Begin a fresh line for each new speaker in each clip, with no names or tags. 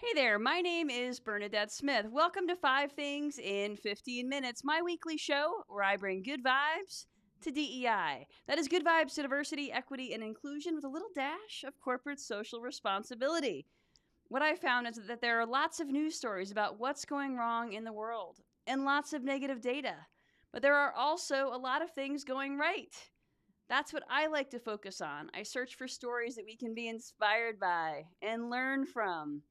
Hey there, my name is Bernadette Smith. Welcome to 5 Things in 15 Minutes, my weekly show where I bring good vibes to DEI. That is good vibes to diversity, equity, and inclusion with a little dash of corporate social responsibility. What I found is that there are lots of news stories about what's going wrong in the world and lots of negative data, but there are also a lot of things going right. That's what I like to focus on. I search for stories that we can be inspired by and learn from.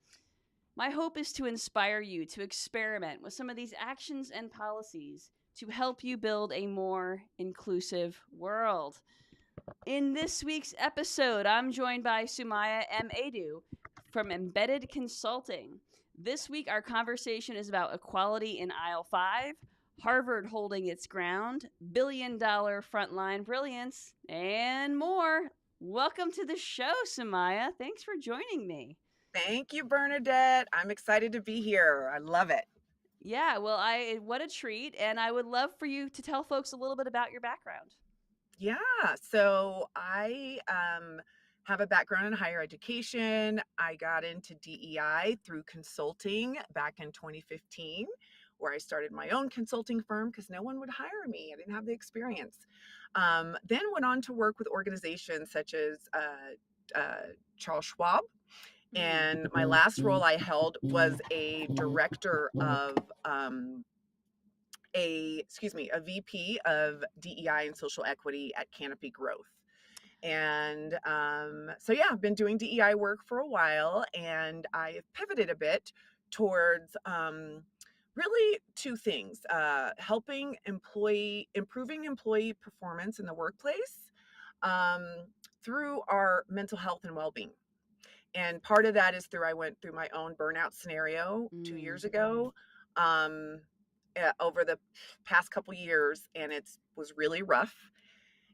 My hope is to inspire you to experiment with some of these actions and policies to help you build a more inclusive world. In this week's episode, I'm joined by Sumayyah Emeh-Edu from Embedded Consulting. This week, our conversation is about equality in aisle 5, Harvard holding its ground, billion-dollar frontline brilliance, and more. Welcome to the show, Sumayyah. Thanks for joining me.
Thank you, Bernadette. I'm excited to be here. I love it.
Yeah, well, I what a treat, and I would love for you to tell folks a little bit about your background.
Yeah, so I have a background in higher education. I got into DEI through consulting back in 2015, where I started my own consulting firm because no one would hire me. I didn't have the experience. Then went on to work with organizations such as Charles Schwab. And my last role I held was a director of a VP of DEI and social equity at Canopy Growth. And so, yeah, I've been doing DEI work for a while, and I've pivoted a bit towards really two things: improving employee performance in the workplace um, through our mental health and well-being. And part of that is I went through my own burnout scenario 2 years ago. Over the past couple years, and it was really rough.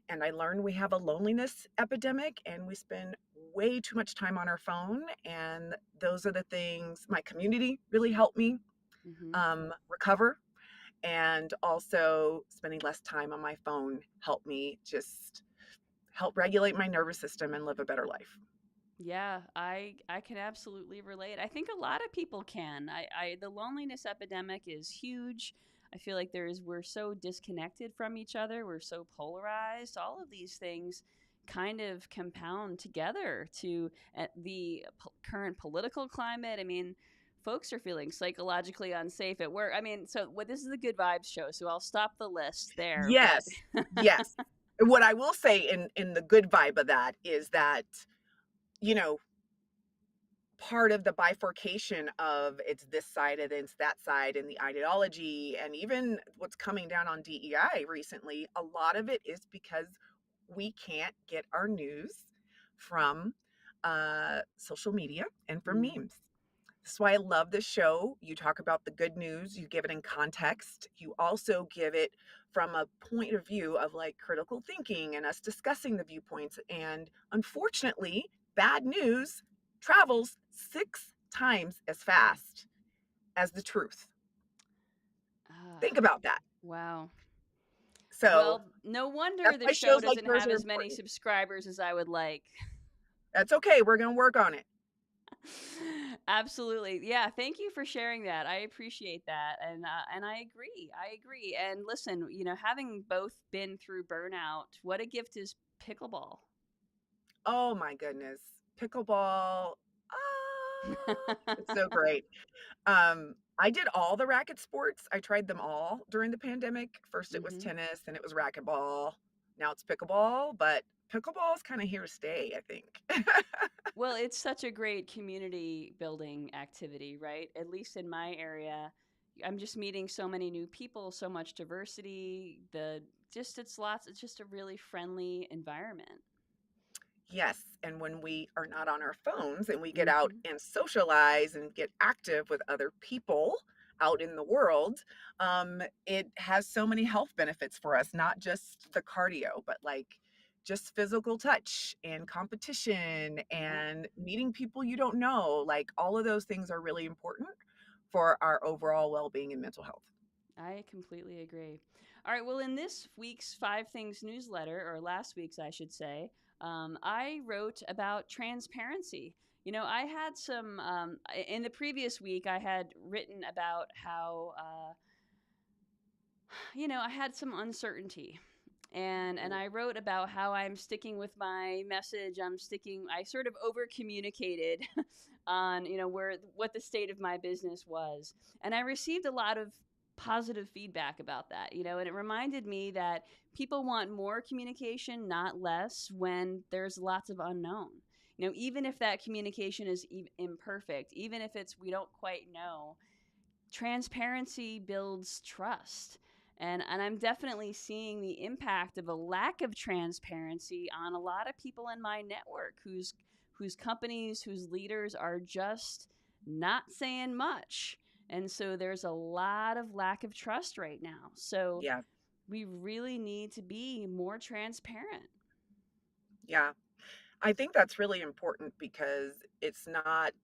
And I learned we have a loneliness epidemic, and we spend way too much time on our phone. And those are the things my community really helped me recover. And also spending less time on my phone helped me just help regulate my nervous system and live a better life.
Yeah, I can absolutely relate. I think a lot of people can. I the loneliness epidemic is huge. I feel like we're so disconnected from each other. We're so polarized. All of these things kind of compound together to the current political climate. I mean, folks are feeling psychologically unsafe at work. I mean, so what this is a good vibes show, so I'll stop the list there, but
Yes, yes. What I will say in the good vibe of that is that, you know, part of the bifurcation of it's this side and it's that side and the ideology and even what's coming down on DEI recently, a lot of it is because we can't get our news from social media and from
mm,
memes. That's why I love this show. You talk about the good news, you give it in context. You also give it from a point of view of like critical thinking and us discussing the viewpoints. And unfortunately, bad news travels 6 times as fast as the truth.
ah,
Think about that.
wow.
So
Well, no wonder
that's
the
why
show
shows like
doesn't
yours
have
are
as many
important.
subscribers as I would like.
That's okay. We're going to work on it.
Absolutely. Yeah, thank you for sharing that. I appreciate that. And I agree. I agree. And listen, having both been through burnout, what a gift is pickleball.
Oh my goodness. Pickleball. It's so great. I did all the racket sports. I tried them all during the pandemic. First it was
hmm
tennis, then it was racquetball. Now it's pickleball, but pickleball is kind of here to stay, I think.
Well, it's such a great community building activity, right? At least in my area, I'm just meeting so many new people, so much diversity. It's just a really friendly environment.
Yes, and when we are not on our phones and we get out
hmm
and socialize and get active with other people out in the world, it has so many health benefits for us, not just the cardio, but like just physical touch and competition
Yeah.
and meeting people you don't know. Like all of those things are really important for our overall well-being and mental health.
I completely agree. All right. Well, in this week's 5 Things newsletter, or last week's, I should say, I wrote about transparency. I had some in the previous week. I had written about how I had some uncertainty. And
Mm.
I wrote about how I'm sticking with my message. I sort of over communicated on, where what the state of my business was. And I received a lot of positive feedback about that, and it reminded me that people want more communication, not less, when there's lots of unknown. Even if that communication is imperfect, even if it's we don't quite know, transparency builds trust. And I'm definitely seeing the impact of a lack of transparency on a lot of people in my network whose companies, whose leaders are just not saying much. And so there's a lot of lack of trust right now. So
Yeah.
we really need to be more transparent.
Yeah. I think that's really important because it's not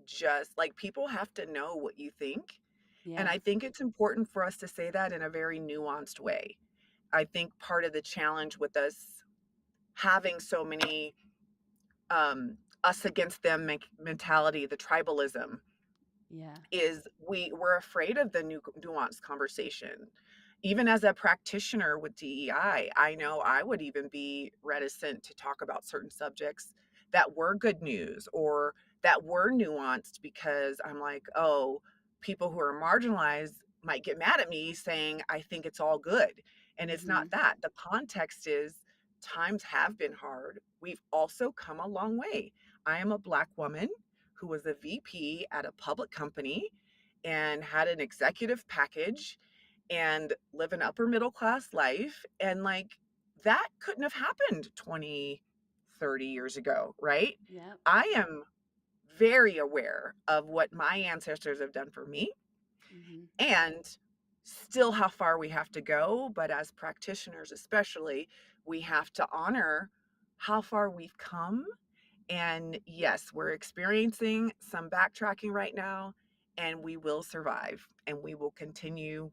just like people have to know what you think. And
Yeah.
I think it's important for us to say that in a very nuanced way. I think part of the challenge with us having so many us against them mentality, the tribalism,
Yeah.
is we're afraid of the nuanced conversation. Even as a practitioner with DEI, I know I would even be reticent to talk about certain subjects that were good news or that were nuanced because I'm like, oh, people who are marginalized might get mad at me saying I think it's all good. And it's not
Mhm.
that. The context is times have been hard. We've also come a long way. I am a Black woman who was a VP at a public company and had an executive package and live an upper middle class life. And like that couldn't have happened 20, 30 years ago, right?
Yep.
I am very aware of what my ancestors have done for me
Mhm.
and still how far we have to go. But as practitioners, especially, we have to honor how far we've come. And yes, we're experiencing some backtracking right now, and we will survive and we will continue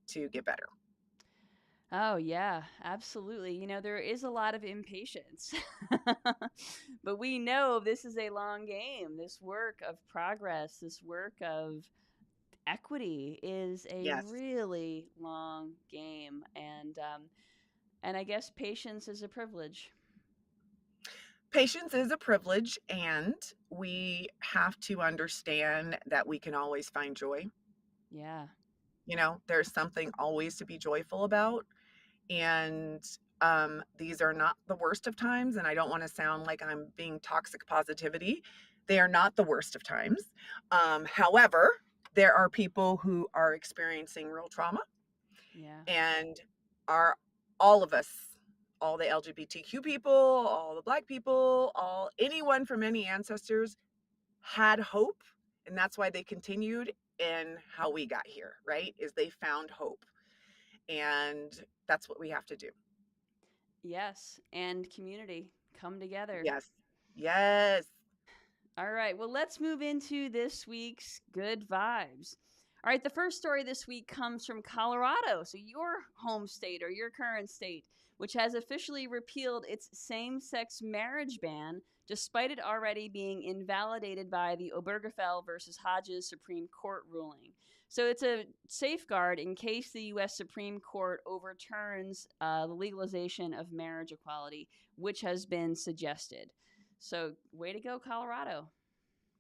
to get better.
Oh, yeah, absolutely. There is a lot of impatience. But we know this is a long game. This work of progress, this work of equity is a
Yes.
really long game. And I guess patience is a privilege.
Patience is a privilege, and we have to understand that we can always find joy.
Yeah.
There's something always to be joyful about. And these are not the worst of times. And I don't want to sound like I'm being toxic positivity. They are not the worst of times. However, there are people who are experiencing real trauma,
Yeah.
and are all of us, all the LGBTQ people, all the Black people, all anyone from any ancestors had hope. And that's why they continued. And how we got here, right? Is they found hope. And that's what we have to do.
Yes. And community come together.
Yes. Yes.
All right, well, let's move into this week's good vibes. All right, the first story this week comes from Colorado, so your home state or your current state, which has officially repealed its same sex marriage ban, despite it already being invalidated by the Obergefell versus Hodges Supreme Court ruling. So it's a safeguard in case the U.S. Supreme Court overturns the legalization of marriage equality, which has been suggested. So, way to go, Colorado.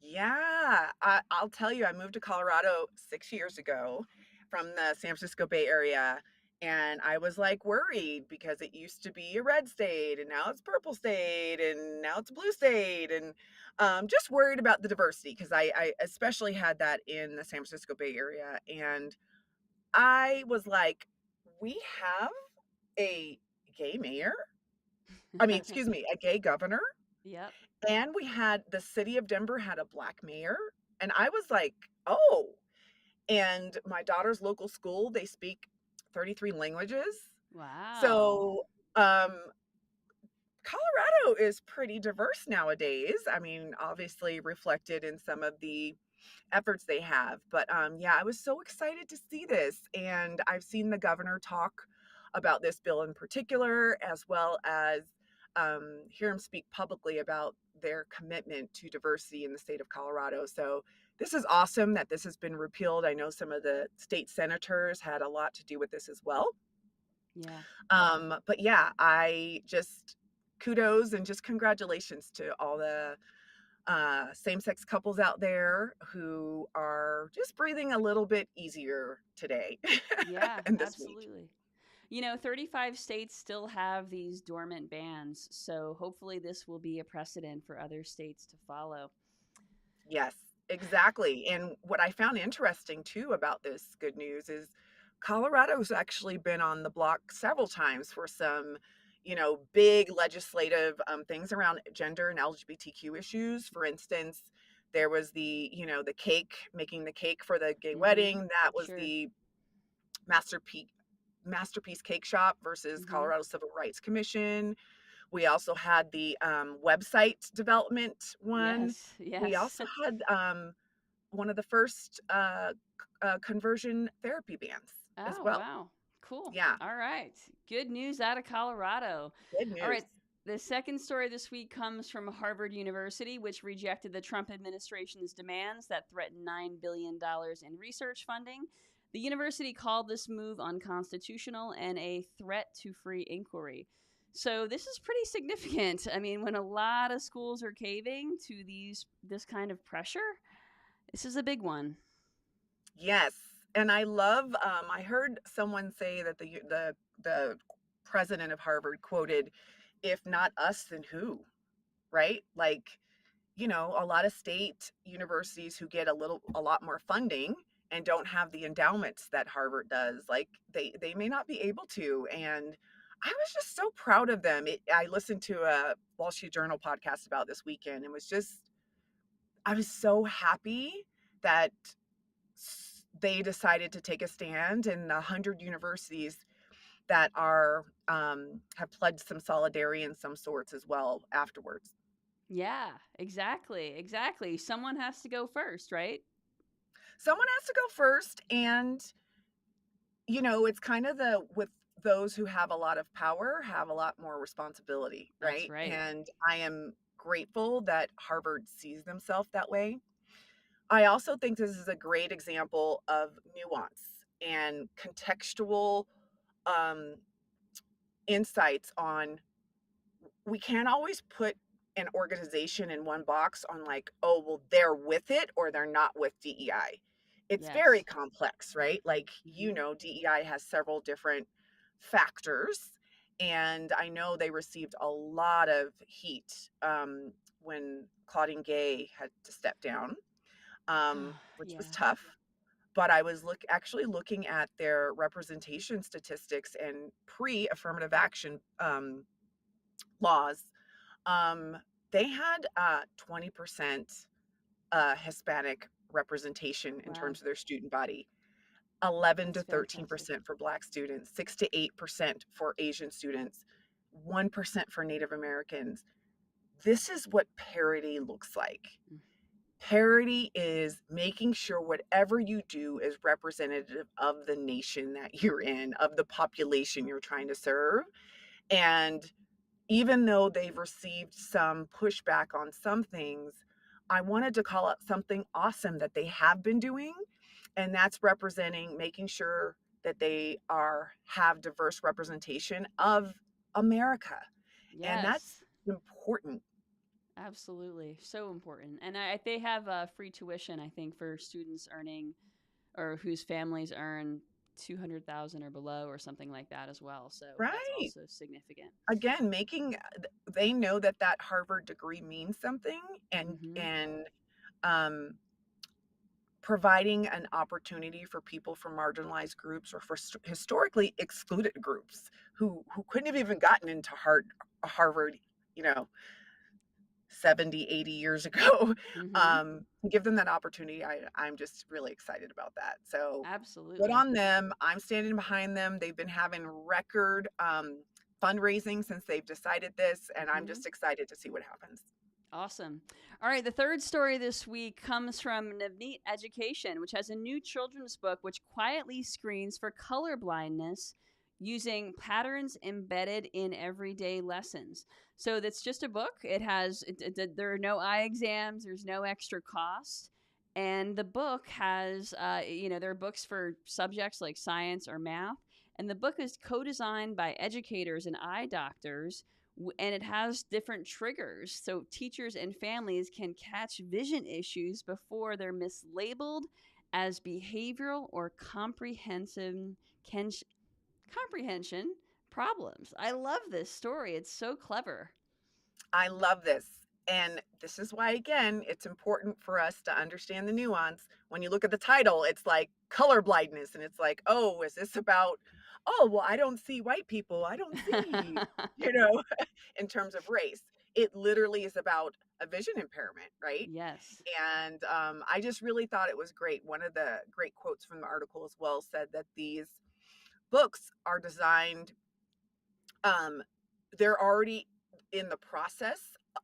Yeah. I'll tell you, I moved to Colorado 6 years ago from the San Francisco Bay Area. And I was like worried because it used to be a red state and now it's purple state and now it's a blue state. And just worried about the diversity because I especially had that in the San Francisco Bay Area. And I was like, we have a gay mayor. I mean, excuse me, a gay governor.
Yep.
And we had the city of Denver had a Black mayor. And I was like, oh. And my daughter's local school, they speak 33 languages.
Wow.
So Colorado is pretty diverse nowadays. I mean, obviously reflected in some of the efforts they have. But yeah, I was so excited to see this. And I've seen the governor talk about this bill in particular, as well as hear them speak publicly about their commitment to diversity in the state of Colorado. So this is awesome that this has been repealed. I know some of the state senators had a lot to do with this as well.
Yeah.
But yeah, I just kudos and just congratulations to all the same-sex couples out there who are just breathing a little bit easier today
Yeah,
and this week.
absolutely. 35 states still have these dormant bans, so hopefully this will be a precedent for other states to follow.
Yes, exactly. And what I found interesting too about this good news is Colorado's actually been on the block several times for some, big legislative things around gender and LGBTQ issues. For instance, there was the cake, making the cake for the gay
Mm-hmm.
wedding. That was
Sure.
the Masterpiece Masterpiece Cake Shop versus
Mm-hmm.
Colorado Civil Rights Commission. We also had the website development one.
Yes,
We
yes.
also had one of the first conversion therapy bans as
Oh,
well.
wow. Cool.
Yeah,
All right. Good news out of Colorado.
good
All
news.
right. The second story this week comes from Harvard University, which rejected the Trump administration's demands that threatened $9 billion in research funding. The university called this move unconstitutional and a threat to free inquiry. So this is pretty significant. I mean, when a lot of schools are caving to this kind of pressure, this is a big one.
Yes, and I love. I heard someone say that the president of Harvard quoted, "If not us, then who?" Right? Like, a lot of state universities who get a lot more funding and don't have the endowments that Harvard does, like they may not be able to. And I was just so proud of them. I listened to a Wall Street Journal podcast about this weekend and I was so happy that they decided to take a stand, and the 100 universities that are have pledged some solidarity in some sorts as well afterwards.
Yeah, exactly. Exactly. Someone has to go first, right?
Someone has to go first, and it's kind of the with those who have a lot of power have a lot more responsibility,
That's
right?
right.
And I am grateful that Harvard sees themselves that way. I also think this is a great example of nuance and contextual um, insights on. We can't always put an organization in one box on, like, oh, well, they're with it or they're not with DEI. It's very
Yes.
complex, right? Like,
Hmm.
DEI has several different factors. And I know they received a lot of heat when Claudine Gay had to step down, which was
Yeah.
tough. But I was actually looking at their representation statistics and pre-affirmative action laws. um, they had 20% Hispanic representation in
Wow.
terms of their student body, 11
That's
to
fantastic.
13% for Black students, 6 to 8% for Asian students, 1% for Native Americans. This is what parity looks like.
Mm.
Parity is making sure whatever you do is representative of the nation that you're in, of the population you're trying to serve. And even though they've received some pushback on some things, I wanted to call out something awesome that they have been doing, and that's making sure that they have diverse representation of America. And that's
Yes.
important.
Absolutely. So important. And they have free tuition, I think, for students earning or whose families earn 200,000 or below or something like that as well. So that's
Right.
also significant.
Again, they know that that Harvard degree means something, and
Hmm.
um providing an opportunity for people from marginalized groups or for historically excluded groups who couldn't have even gotten into Harvard, you know, 70, 80 years ago.
Hmm.
Give them that opportunity. I'm just really excited about that. So good
Absolutely.
on them. I'm standing behind them. They've been having record fundraising since they've decided this, and I'm
Hmm.
just excited to see what happens.
Awesome. All right, the third story this week comes from Navneet Education, which has a new children's book which quietly screens for color blindness using patterns embedded in everyday lessons. So that's just a book. There are no eye exams, there's no extra cost. And the book has, there are books for subjects like science or math. And the book is co designed by educators and eye doctors, and it has different triggers so teachers and families can catch vision issues before they're mislabeled as behavioral or comprehension problems. I love this story. It's so clever.
I love this. And this is why, again, it's important for us to understand the nuance. When you look at the title, it's like color blindness. And it's like, oh, is this about, oh, well, I don't see white people. I don't see, you know, in terms of race. It literally is about a vision impairment, right?
Yes.
And I just really thought it was great. One of the great quotes from the article as well said that these books are designed, um, they're already in the process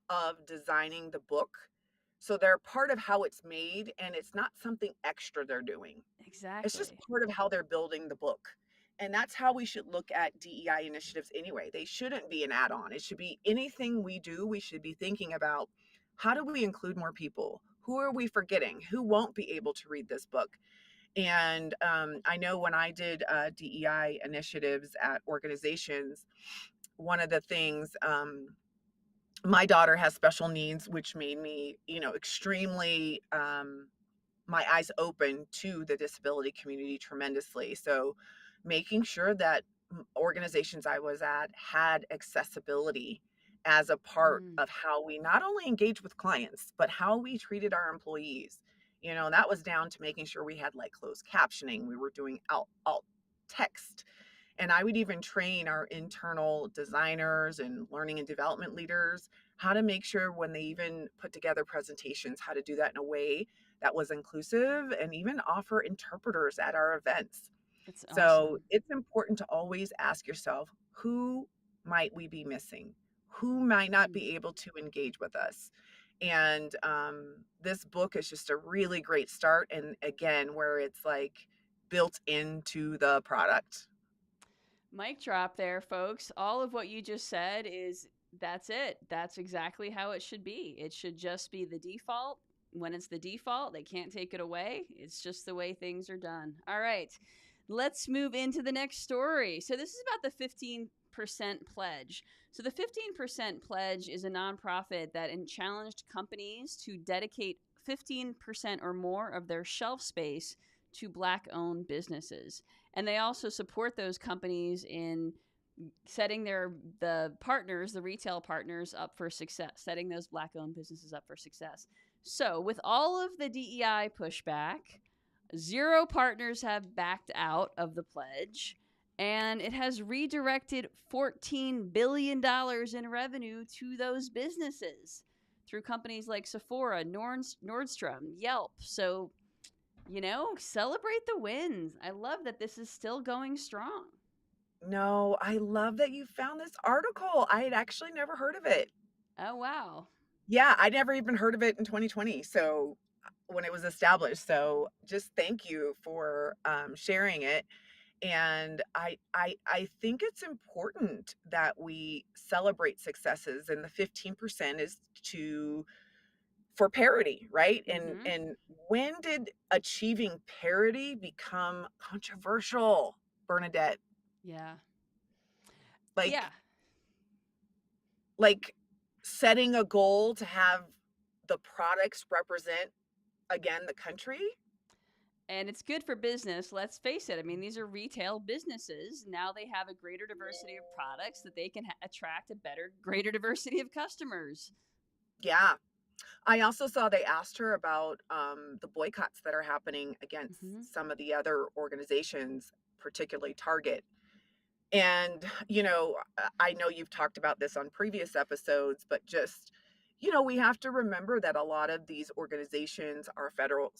of designing the book. So they're part of how it's made, and it's not something extra they're doing. It's just
Exactly.
part of how they're building the book. And that's how we should look at DEI initiatives anyway. They shouldn't be an add on. It should be anything we do, we should be thinking about how do we include more people? Who are we forgetting? Who won't be able to read this book? And I know when I did DEI initiatives at organizations, one of the things, my daughter has special needs, which made me, extremely, my eyes open to the disability community tremendously. So making sure that organizations I was at had accessibility as a part
Mm.
of how we not only engage with clients, but how we treated our employees. That was down to making sure we had like closed captioning. We were doing alt text. And I would even train our internal designers and learning and development leaders how to make sure when they even put together presentations, how to do that in a way that was inclusive and even offer interpreters at our events.
It's
So
awesome.
it's important to always ask yourself, who might we be missing? Who might not
Mm.
be able to engage with us? And this book is just a really great start. And again, where it's like built into the product.
Mic drop there, folks. All of what you just said that's it. That's exactly how it should be. It should just be the default. When it's the default, they can't take it away. It's just the way things are done. All right. Let's move into the next story. So this is about the 15% pledge. So the 15% pledge is a nonprofit that challenged companies to dedicate 15% or more of their shelf space to black-owned businesses. And they also support those companies in setting the retail partners up for success, setting those black-owned businesses up for success. So, with all of the DEI pushback, 0 partners have backed out of the pledge, and it has redirected $14 billion in revenue to those businesses through companies like Sephora, Nordstrom, Yelp. So, celebrate the wins. I love that this is still going strong.
No, I love that you found this article. I had actually never heard of it.
Oh, wow.
Yeah, I never even heard of it in 2020. So when it was established. So just thank you for sharing it. And I think it's important that we celebrate successes, and the 15% is to for parity, right? And
Mm-hmm.
and when did achieving parity become controversial, Bernadette?
Yeah. Yeah.
Like like setting a goal to have the products represent again the country.
And it's good for business. Let's face it. I mean, these are retail businesses. Now they have a greater diversity of products that they can attract a greater diversity of customers.
Yeah, I also saw they asked her about the boycotts that are happening against
Mm-hmm.
some of the other organizations, particularly Target. And I know you've talked about this on previous episodes, but just we have to remember that a lot of these organizations are federal.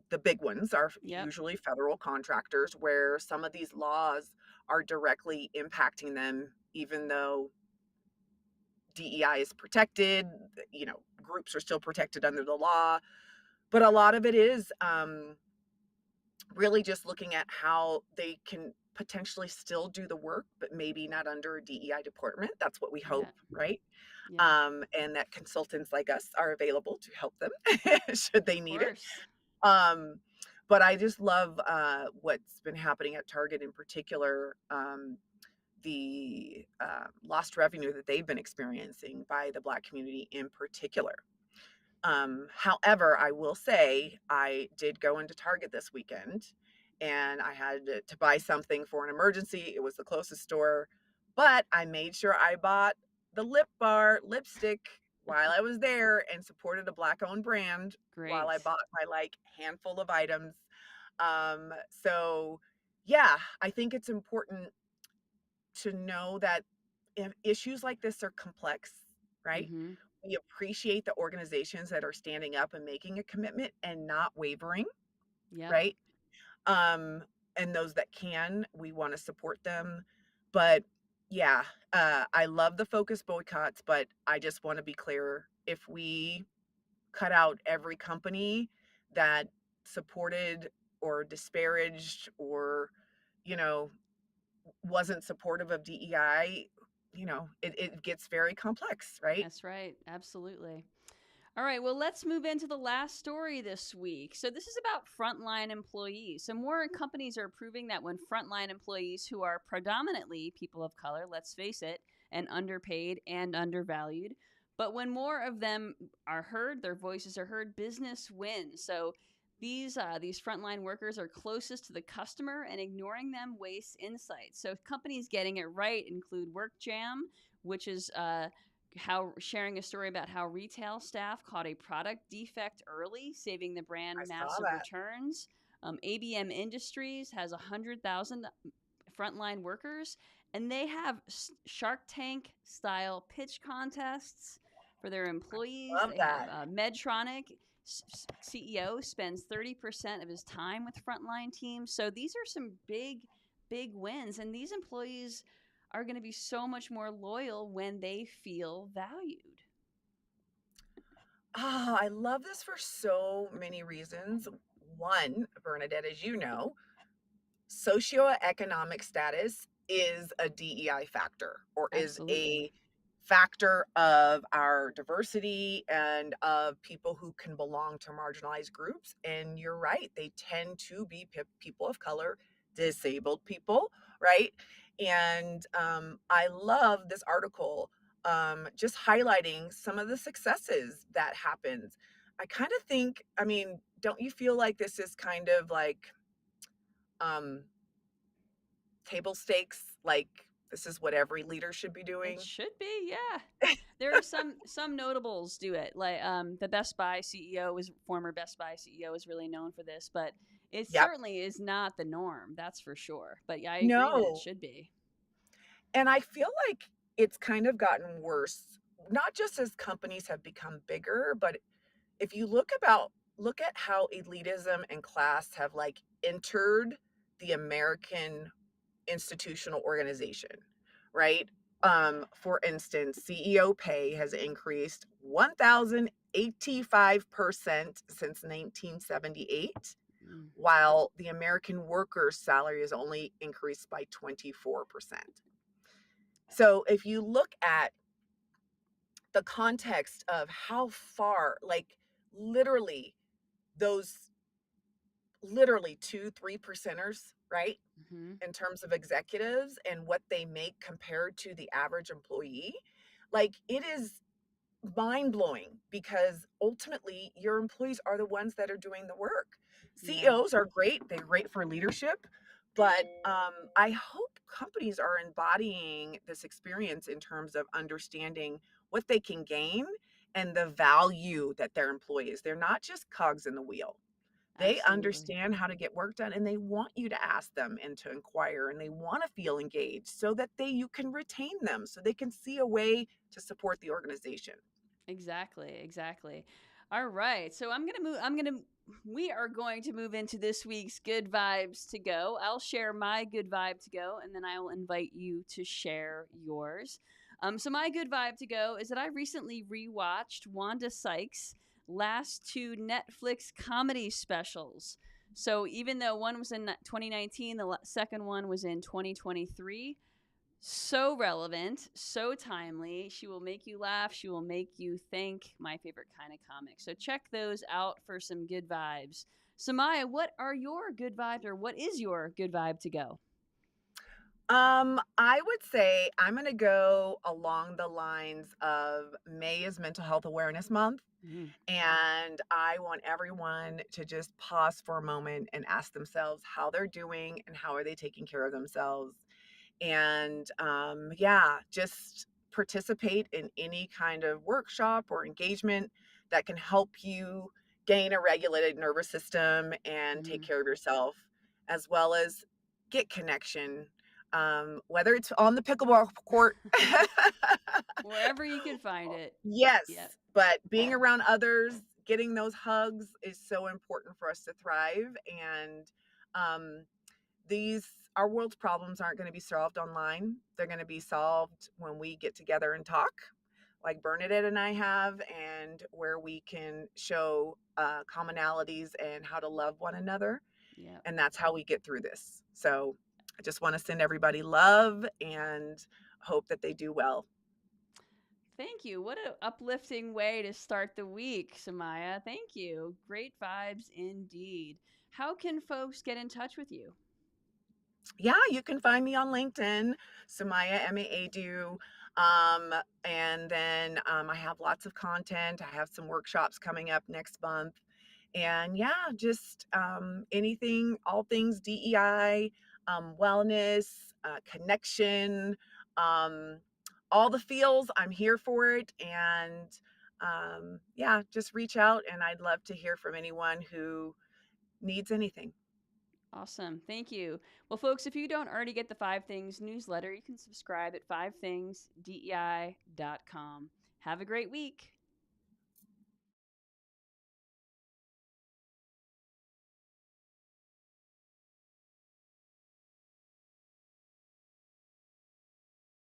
The big ones are
Yep.
usually federal contractors, where some of these laws are directly impacting them, even though DEI is protected, groups are still protected under the law. But a lot of it is really just looking at how they can potentially still do the work, but maybe not under a DEI department. That's what we
Yeah.
hope, right?
Yeah.
And that consultants like us are available to help them should they
Of
need it.
course.
Um, but I just love what's been happening at Target in particular. The lost revenue that they've been experiencing by the Black community in particular. However, I will say I did go into Target this weekend and I had to buy something for an emergency. It was the closest store, but I made sure I bought the lipstick while I was there and supported a Black owned brand while I
Great.
bought my like handful of items. So yeah, I think it's important to know that if issues like this are complex, right?
Mm-hmm.
We appreciate the organizations that are standing up and making a commitment and not wavering,
Yep.
right? Um, and those that can, we want to support them. But yeah, I love the focus boycotts, but I just want to be clear, if we cut out every company that supported or disparaged or, you know, wasn't supportive of DEI, it gets very complex, right?
That's right. Absolutely. All right, well, let's move into the last story this week. So, this is about frontline employees. So, more companies are proving that when frontline employees who are predominantly people of color, let's face it, and underpaid and undervalued, but when more of them are heard, their voices are heard, business wins. So, these frontline workers are closest to the customer, and ignoring them wastes insights. So, companies getting it right include WorkJam, which is how sharing a story about how retail staff caught a product defect early, saving the
I
brand
saw
massive
that.
returns. ABM Industries has 100,000 frontline workers, and they have Shark Tank style pitch contests for their employees.
Love
They have
that.
Medtronic CEO spends 30% of his time with frontline teams. So these are some big wins, and these employees are going to be so much more loyal when they feel valued.
Oh, I love this for so many reasons. One, Bernadette, as you know, socioeconomic status is a DEI factor or is
Absolutely.
a factor of our diversity and of people who can belong to marginalized groups. And you're right, they tend to be people of color, disabled people, right? And I love this article just highlighting some of the successes that happens. I kind of think, I mean, don't you feel like this is kind of like um, table stakes, like this is what every leader should be
It
doing?
should be, yeah. There are some notables do it. Like the Best Buy CEO was former Best Buy CEO is really known for this, but it
Yep.
certainly is not the norm. That's for sure. But yeah, I agree that it
No.
should be.
And I feel like it's kind of gotten worse, not just as companies have become bigger, but if you look at how elitism and class have like entered the American institutional organization, right? For instance, CEO pay has increased 1,085% since 1978,
Mm,
while the American worker's salary has only increased by 24%. So if you look at the context of how far, like literally those literally 2, 3 percenters, right?
mm-hmm.
In terms of executives and what they make compared to the average employee, like it is mind blowing because ultimately your employees are the ones that are doing the work.
Yeah,
CEOs are great, they're great for leadership, but I hope companies are embodying this experience in terms of understanding what they can gain and the value that their employees, they're not just cogs in the wheel. They
absolutely.
understand how to get work done and they want you to ask them and to inquire and they want to feel engaged so that you can retain them so they can see a way to support the organization.
Exactly, exactly. All right. So we are going to move into this week's good vibes to go. I'll share my good vibe to go and then I will invite you to share yours. So my good vibe to go is that I recently rewatched Wanda Sykes' last two Netflix comedy specials. So even though one was in 2019, the second one was in 2023. So relevant, so timely. She will make you laugh. She will make you think. My favorite kind of comic. So check those out for some good vibes. Sumayyah, what are your good vibes, or what is your good vibe to go?
I would say I'm going to go along the lines of May is Mental Health Awareness Month.
Mm.
And I want everyone to just pause for a moment and ask themselves how they're doing and how are they taking care of themselves. And yeah, just participate in any kind of workshop or engagement that can help you gain a regulated nervous system and take
Mm.
care of yourself, as well as get connection, whether it's on the pickleball court.
Wherever you can find it.
Yes,
Yep.
but being around others, getting those hugs is so important for us to thrive. And um, these our world's problems aren't going to be solved online. They're going to be solved when we get together and talk, like Bernadette and I have, and where we can show commonalities and how to love one another.
Yep.
And that's how we get through this. So I just want to send everybody love and hope that they do well.
Thank you. What an uplifting way to start the week, Sumayyah. Thank you. Great vibes indeed. How can folks get in touch with you?
Yeah, you can find me on LinkedIn, Sumayyah Emeh-Edu. Um, and then I have lots of content. I have some workshops coming up next month. And yeah, just anything, all things DEI, wellness, connection, um, all the feels. I'm here for it. And yeah, just reach out. And I'd love to hear from anyone who needs anything.
Awesome. Thank you. Well, folks, if you don't already get the Five Things newsletter, you can subscribe at fivethingsdei.com. Have a great week.